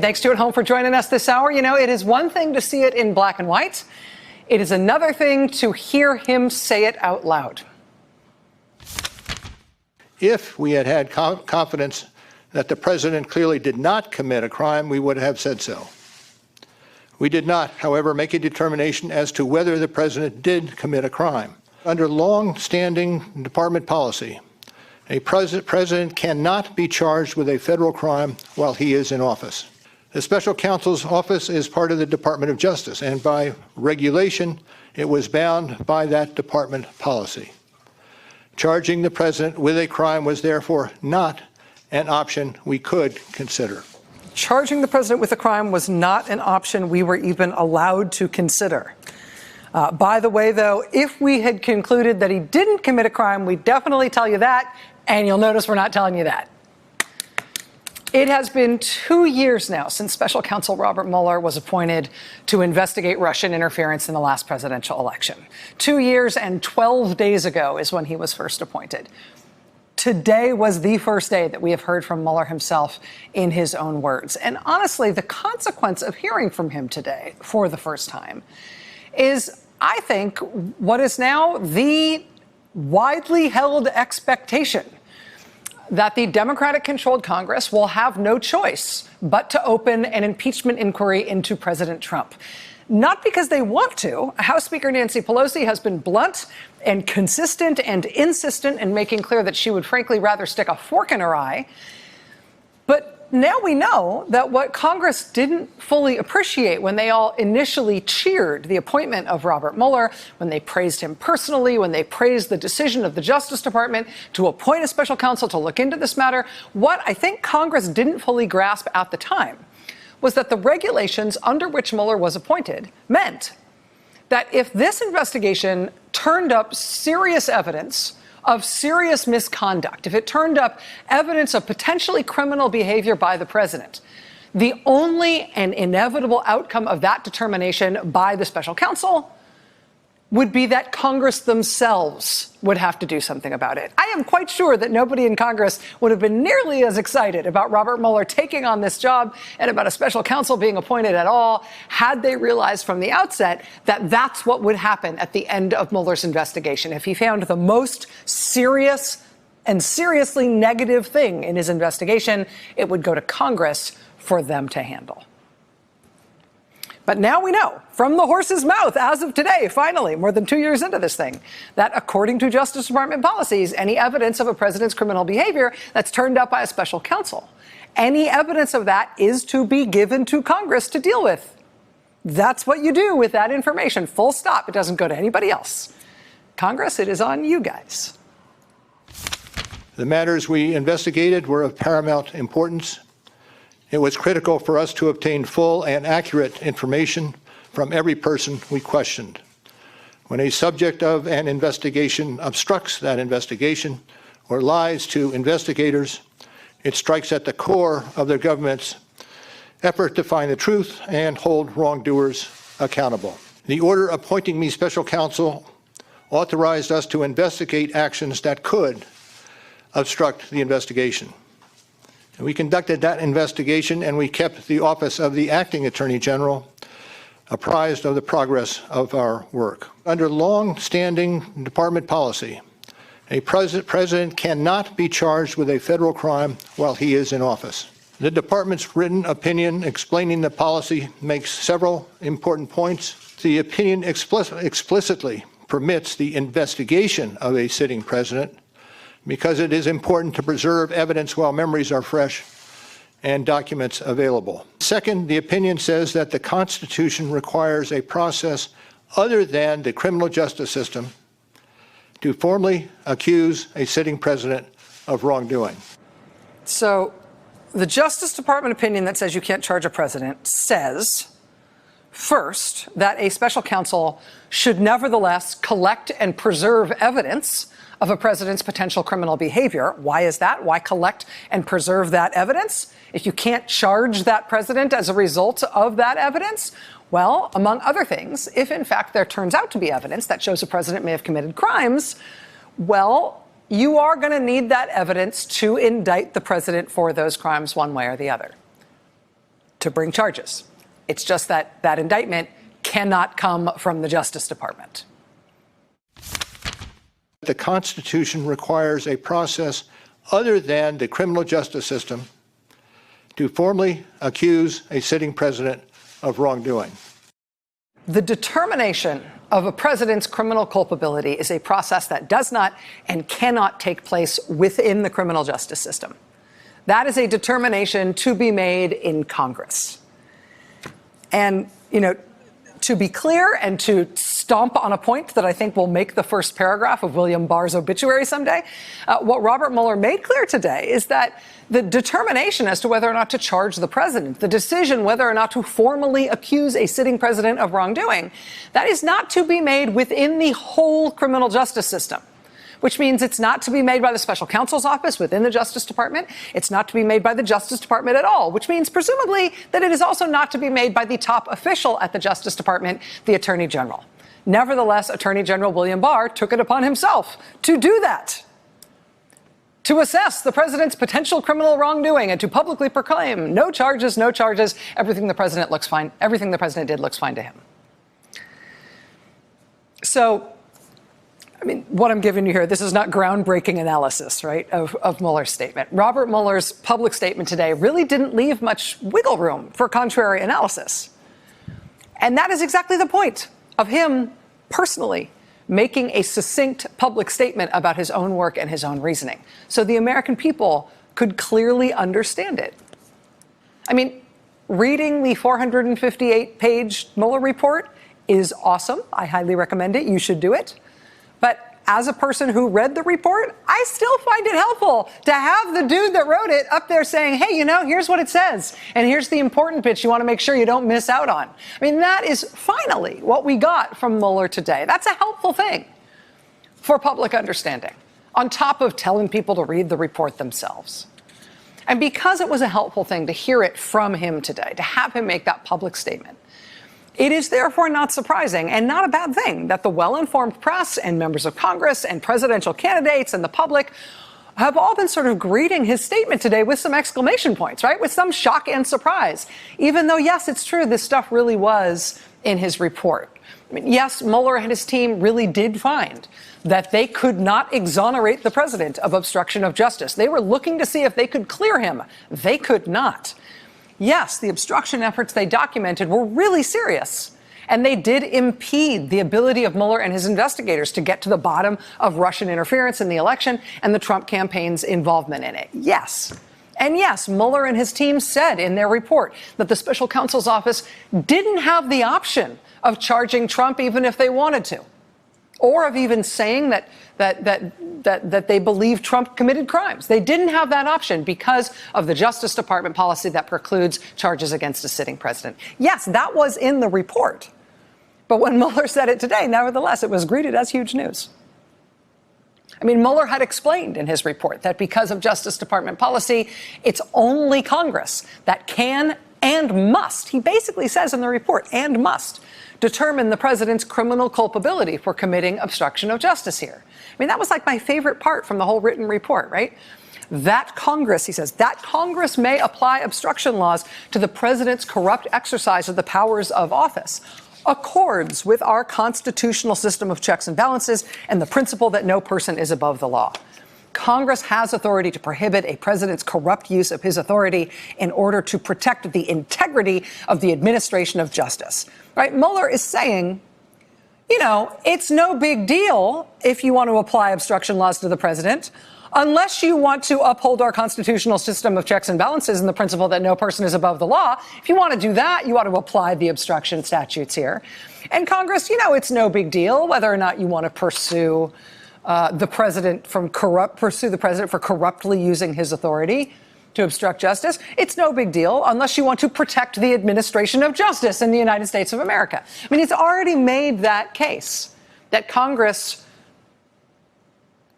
thanks to you at home for joining us this hour. You know, it is one thing to see it in black and white. It is another thing to hear him say it out loud. If we had had confidence that the president clearly did not commit a crime, we would have said so. We did not, however, make a determination as to whether the president did commit a crime. Under long-standing department policy, a president cannot be charged with a federal crime while he is in office. The special counsel's office is part of the Department of Justice, and by regulation, it was bound by that department policy. Charging the president with a crime was therefore not an option we could consider. Charging the president with a crime was not an option we were even allowed to consider. By the way, though, if we had concluded that he didn't commit a crime, we'd definitely tell you that, and you'll notice we're not telling you that. It has been 2 years now since Special Counsel Robert Mueller was appointed to investigate Russian interference in the last presidential election. 2 years and 12 days ago is when he was first appointed. Today was the first day that we have heard from Mueller himself in his own words. And honestly, the consequence of hearing from him today for the first time is, I think, what is now the widely held expectation that the Democratic-controlled Congress will have no choice but to open an impeachment inquiry into President Trump. Not because they want to. House Speaker Nancy Pelosi has been blunt and consistent and insistent in making clear that she would frankly rather stick a fork in her eye. But now we know that what Congress didn't fully appreciate when they all initially cheered the appointment of Robert Mueller, when they praised him personally, when they praised the decision of the Justice Department to appoint a special counsel to look into this matter, what I think Congress didn't fully grasp at the time was that the regulations under which Mueller was appointed meant that if this investigation turned up serious evidence of serious misconduct, if it turned up evidence of potentially criminal behavior by the president, the only and inevitable outcome of that determination by the special counsel would be that Congress themselves would have to do something about it. I am quite sure that nobody in Congress would have been nearly as excited about Robert Mueller taking on this job and about a special counsel being appointed at all had they realized from the outset that that's what would happen at the end of Mueller's investigation. If he found the most serious and seriously negative thing in his investigation, it would go to Congress for them to handle. But now we know, from the horse's mouth, as of today, finally, more than 2 years into this thing, that according to Justice Department policies, any evidence of a president's criminal behavior that's turned up by a special counsel, any evidence of that is to be given to Congress to deal with. That's what you do with that information, full stop. It doesn't go to anybody else. Congress, it is on you guys. The matters we investigated were of paramount importance. It was critical for us to obtain full and accurate information from every person we questioned. When a subject of an investigation obstructs that investigation or lies to investigators, it strikes at the core of the government's effort to find the truth and hold wrongdoers accountable. The order appointing me special counsel authorized us to investigate actions that could obstruct the investigation. We conducted that investigation, and we kept the Office of the Acting Attorney General apprised of the progress of our work. Under long-standing department policy, a president cannot be charged with a federal crime while he is in office. The department's written opinion explaining the policy makes several important points. The opinion explicitly permits the investigation of a sitting president because it is important to preserve evidence while memories are fresh and documents available. Second, the opinion says that the Constitution requires a process other than the criminal justice system to formally accuse a sitting president of wrongdoing. So the Justice Department opinion that says you can't charge a president says, first, that a special counsel should nevertheless collect and preserve evidence of a president's potential criminal behavior. Why is that? Why collect and preserve that evidence? If you can't charge that president as a result of that evidence, well, among other things, if in fact there turns out to be evidence that shows a president may have committed crimes, well, you are going to need that evidence to indict the president for those crimes one way or the other. to bring charges. It's just that that indictment cannot come from the Justice Department. The Constitution requires a process other than the criminal justice system to formally accuse a sitting president of wrongdoing. The determination of a president's criminal culpability is a process that does not and cannot take place within the criminal justice system. That is a determination to be made in Congress. And, to be clear and to stomp on a point that I think will make the first paragraph of William Barr's obituary someday, what Robert Mueller made clear today is that the determination as to whether or not to charge the president, the decision whether or not to formally accuse a sitting president of wrongdoing, that is not to be made within the whole criminal justice system, which means it's not to be made by the special counsel's office within the Justice Department. It's not to be made by the Justice Department at all, which means presumably that it is also not to be made by the top official at the Justice Department, the Attorney General. Nevertheless, Attorney General William Barr took it upon himself to do that, to assess the president's potential criminal wrongdoing and to publicly proclaim no charges, no charges. Everything the president looks fine. Everything the president did looks fine to him. So, what I'm giving you here, this is not groundbreaking analysis, right, of Mueller's statement. Robert Mueller's public statement today really didn't leave much wiggle room for contrary analysis. And that is exactly the point of him personally making a succinct public statement about his own work and his own reasoning, so the American people could clearly understand it. Reading the 458-page Mueller report is awesome. I highly recommend it. You should do it. But as a person who read the report, I still find it helpful to have the dude that wrote it up there saying, hey, here's what it says. And here's the important bits you want to make sure you don't miss out on. That is finally what we got from Mueller today. That's a helpful thing for public understanding, on top of telling people to read the report themselves. And because it was a helpful thing to hear it from him today, to have him make that public statement, it is therefore not surprising and not a bad thing that the well-informed press and members of Congress and presidential candidates and the public have all been sort of greeting his statement today with some exclamation points, right? With some shock and surprise. Even though, yes, it's true, this stuff really was in his report. Yes, Mueller and his team really did find that they could not exonerate the president of obstruction of justice. They were looking to see if they could clear him. They could not. Yes, the obstruction efforts they documented were really serious, and they did impede the ability of Mueller and his investigators to get to the bottom of Russian interference in the election and the Trump campaign's involvement in it. Yes. And yes, Mueller and his team said in their report that the special counsel's office didn't have the option of charging Trump even if they wanted to, or of even saying that they believe Trump committed crimes. They didn't have that option because of the Justice Department policy that precludes charges against a sitting president. Yes, that was in the report. But when Mueller said it today, nevertheless, it was greeted as huge news. Mueller had explained in his report that because of Justice Department policy, it's only Congress that can and must, he basically says in the report, and must determine the president's criminal culpability for committing obstruction of justice here. That was like my favorite part from the whole written report, right? That Congress, he says, that Congress may apply obstruction laws to the president's corrupt exercise of the powers of office accords with our constitutional system of checks and balances and the principle that no person is above the law. Congress has authority to prohibit a president's corrupt use of his authority in order to protect the integrity of the administration of justice. Right? Mueller is saying, it's no big deal if you want to apply obstruction laws to the president, unless you want to uphold our constitutional system of checks and balances and the principle that no person is above the law. If you want to do that, you ought to apply the obstruction statutes here. And Congress, it's no big deal whether or not you want to pursue the president for corruptly using his authority to obstruct justice. It's no big deal unless you want to protect the administration of justice in the United States of America. It's already made that case that Congress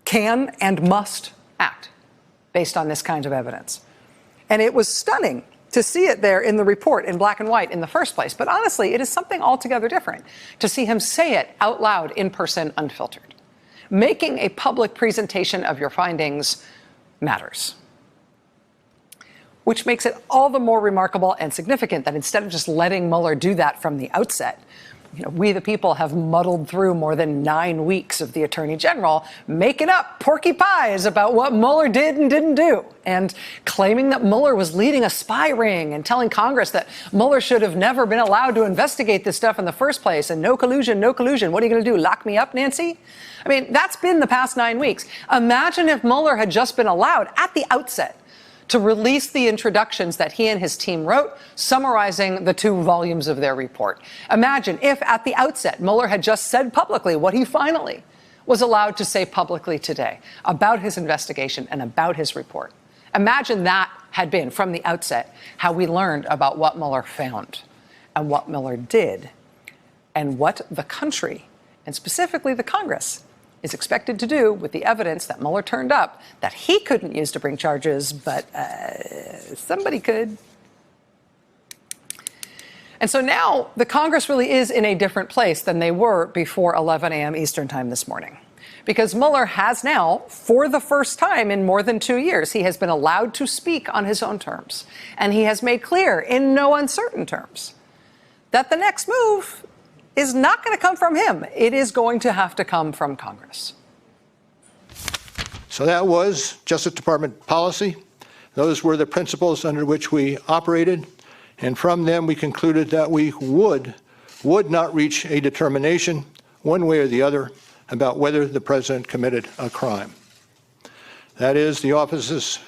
can and must act based on this kind of evidence. And it was stunning to see it there in the report in black and white in the first place. But honestly, it is something altogether different to see him say it out loud in person, unfiltered. Making a public presentation of your findings matters. which makes it all the more remarkable and significant that instead of just letting Mueller do that from the outset, we the people have muddled through more than 9 weeks of the Attorney General making up porky pies about what Mueller did and didn't do, and claiming that Mueller was leading a spy ring and telling Congress that Mueller should have never been allowed to investigate this stuff in the first place, and no collusion, no collusion. What are you going to do, lock me up, Nancy? I mean, that's been the past 9 weeks. Imagine if Mueller had just been allowed at the outset to release the introductions that he and his team wrote, summarizing the 2 volumes of their report. Imagine if, at the outset, Mueller had just said publicly what he finally was allowed to say publicly today about his investigation and about his report. Imagine that had been, from the outset, how we learned about what Mueller found and what Mueller did and what the country, and specifically the Congress, is expected to do with the evidence that Mueller turned up that he couldn't use to bring charges, but somebody could. And so now the Congress really is in a different place than they were before 11 a.m. Eastern time this morning. Because Mueller has now, for the first time in more than 2 years, he has been allowed to speak on his own terms. And he has made clear, in no uncertain terms, that the next move is not going to come from him. It is going to have to come from Congress. So that was Justice Department policy. Those were the principles under which we operated. And from them, we concluded that we would not reach a determination, one way or the other, about whether the president committed a crime. That is the office's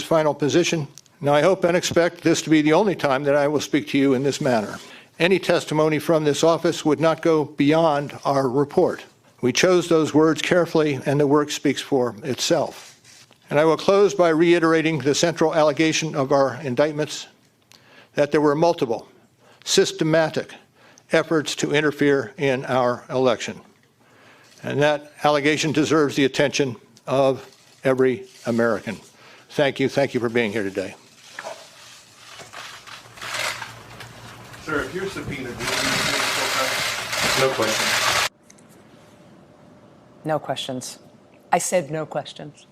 final position. Now, I hope and expect this to be the only time that I will speak to you in this manner. Any testimony from this office would not go beyond our report. We chose those words carefully, and the work speaks for itself. And I will close by reiterating the central allegation of our indictments, that there were multiple, systematic efforts to interfere in our election. And that allegation deserves the attention of every American. Thank you. Thank you for being here today. Sir, if you're subpoenaed, will you be No questions. No questions. I said no questions.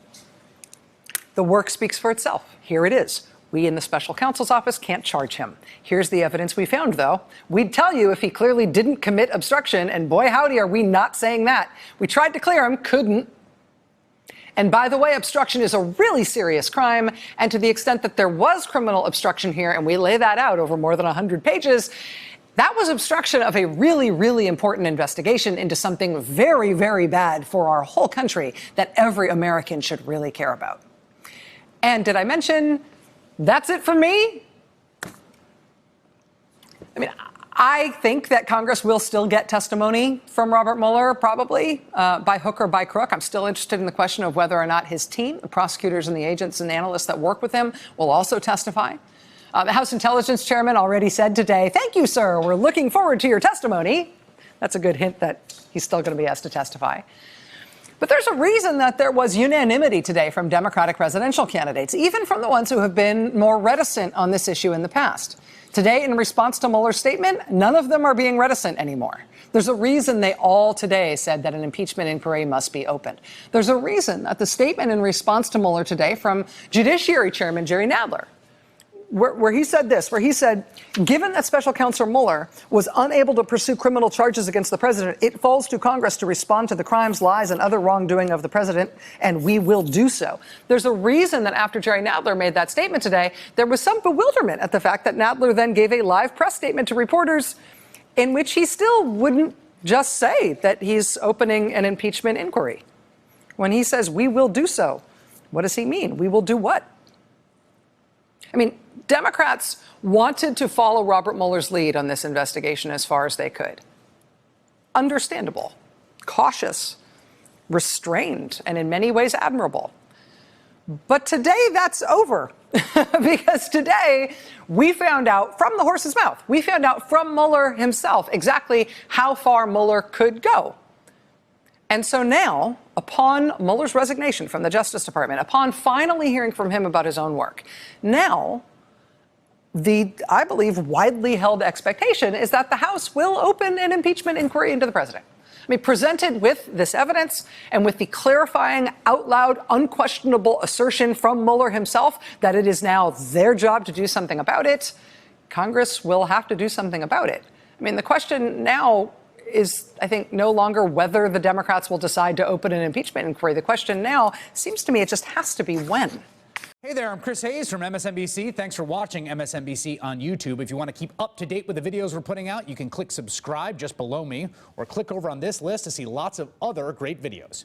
The work speaks for itself. Here it is. We in the special counsel's office can't charge him. Here's the evidence we found, though. We'd tell you if he clearly didn't commit obstruction, and boy, howdy, are we not saying that. We tried to clear him, couldn't. And by the way, obstruction is a really serious crime. And to the extent that there was criminal obstruction here, and we lay that out over more than 100 pages, that was obstruction of a really, really important investigation into something very, very bad for our whole country that every American should really care about. And did I mention that's it from me? I mean, I think that Congress will still get testimony from Robert Mueller, probably by hook or by crook. I'm still interested in the question of whether or not his team, the prosecutors and the agents and analysts that work with him, will also testify. The House Intelligence Chairman already said today, "Thank you, sir. We're looking forward to your testimony." That's a good hint that he's still going to be asked to testify. But there's a reason that there was unanimity today from Democratic presidential candidates, even from the ones who have been more reticent on this issue in the past. Today, in response to Mueller's statement, none of them are being reticent anymore. There's a reason they all today said that an impeachment inquiry must be opened. There's a reason that the statement in response to Mueller today from Judiciary Chairman Jerry Nadler, where he said this, where he said, given that Special Counsel Mueller was unable to pursue criminal charges against the president, it falls to Congress to respond to the crimes, lies, and other wrongdoing of the president, and we will do so. There's a reason that after Jerry Nadler made that statement today, there was some bewilderment at the fact that Nadler then gave a live press statement to reporters in which he still wouldn't just say that he's opening an impeachment inquiry. When he says, we will do so, what does he mean? We will do what? I mean, Democrats wanted to follow Robert Mueller's lead on this investigation as far as they could. Understandable, cautious, restrained, and in many ways admirable. But today that's over because today we found out from the horse's mouth, we found out from Mueller himself exactly how far Mueller could go. And so now, upon Mueller's resignation from the Justice Department, upon finally hearing from him about his own work, now the, I believe, widely held expectation is that the House will open an impeachment inquiry into the president. I mean, presented with this evidence and with the clarifying, out loud, unquestionable assertion from Mueller himself that it is now their job to do something about it, Congress will have to do something about it. I mean, the question now is, I think, no longer whether the Democrats will decide to open an impeachment inquiry. The question now seems to me it just has to be when. Hey there, I'm Chris Hayes from MSNBC. Thanks for watching MSNBC on YouTube. If you want to keep up to date with the videos we're putting out, you can click subscribe just below me or click over on this list to see lots of other great videos.